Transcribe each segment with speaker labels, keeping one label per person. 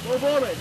Speaker 1: One moment.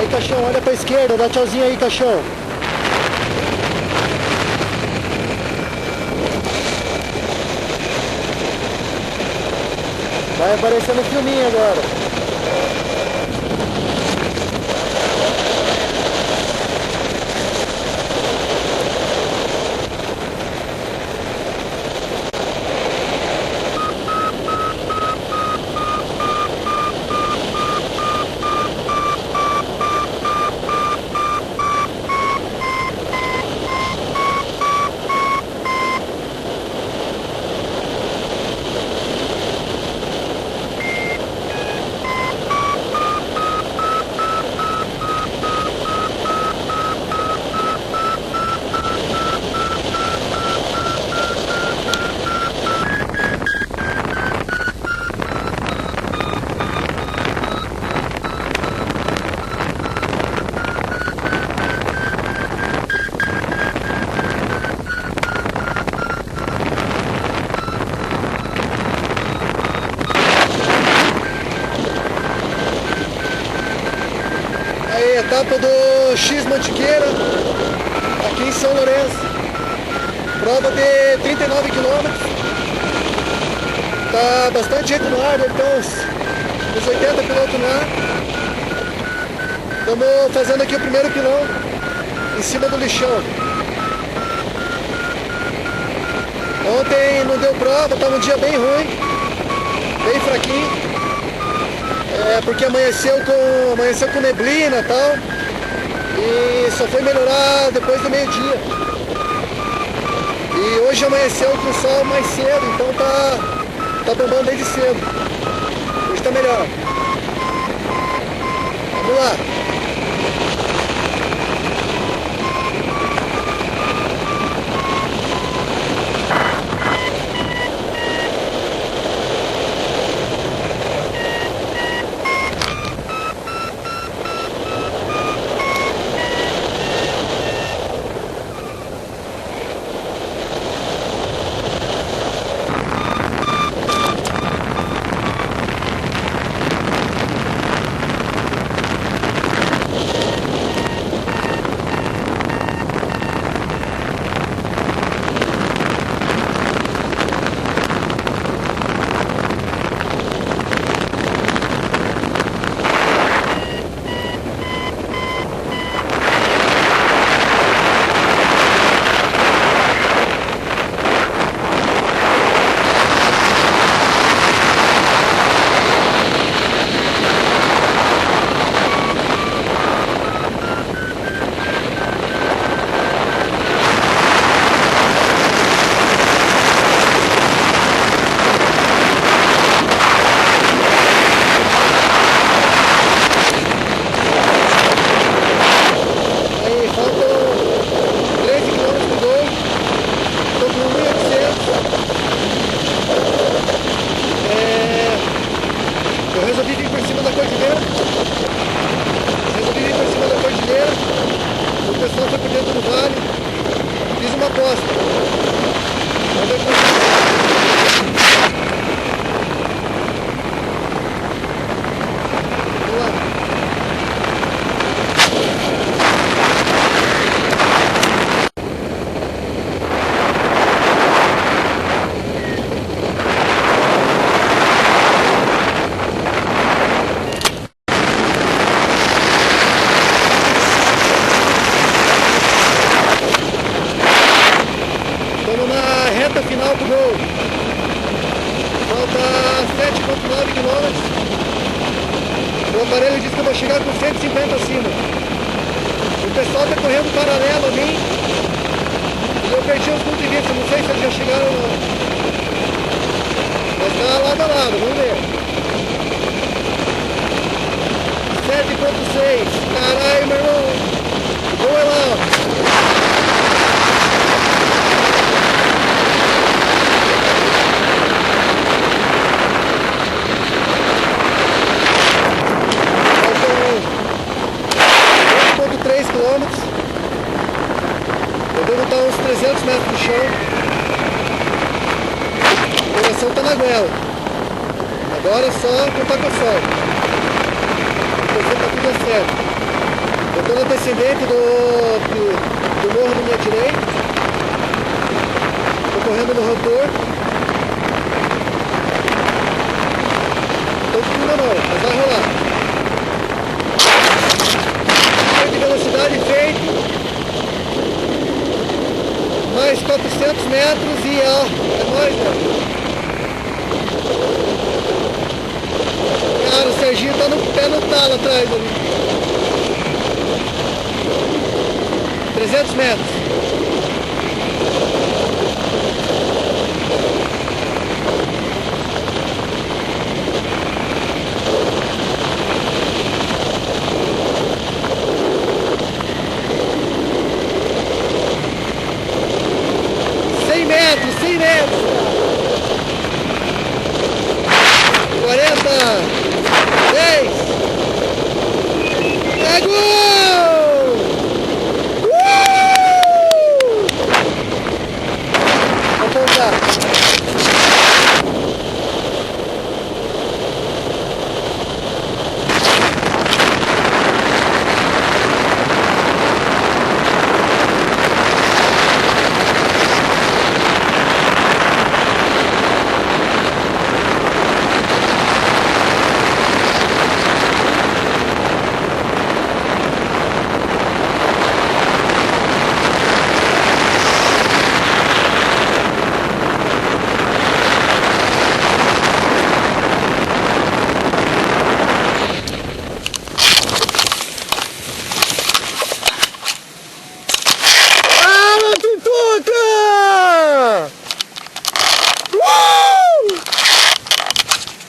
Speaker 2: Aí, caixão, olha pra esquerda, dá tchauzinho aí, caixão. Vai aparecer no filminho agora. etapa do X Mantiqueira, aqui em São Lourenço. Prova de 39 quilômetros. Tá bastante gente no ar, deve ter uns 80 pilotos no ar. Estamos fazendo aqui o primeiro pilão, em cima do lixão. Ontem não deu prova, estava um dia bem ruim, bem fraquinho. Porque amanheceu com neblina e tal. E só foi melhorar depois do meio-dia. E hoje amanheceu com o sol mais cedo, então tá bombando desde cedo. Hoje tá melhor. Vamos lá. O pessoal foi por dentro do vale. Fiz uma aposta. Vamos ver como vamos lá. Reta final do gol. Falta 7,9 km. O aparelho diz que eu vou chegar com 150 acima. O pessoal está correndo paralelo a mim. E eu perdi os pontos de vista. Não sei se eles já chegaram ou não. Mas está lado a lado, vamos ver. 7,6. Caralho, meu irmão. O gol é lá, ó. Quilômetros. Eu devo estar uns 300 metros do chão. A direção está na goela. Agora é só contar com a sorte. Está tudo certo. Eu estou na descendente do morro da minha direita. Estou correndo no rotor. Estou com tudo não, mas vai rolar. Velocidade feito, mais 400 metros e ó, é nóis, né? Cara, o Serginho tá no pé no talo atrás ali. 300 metros.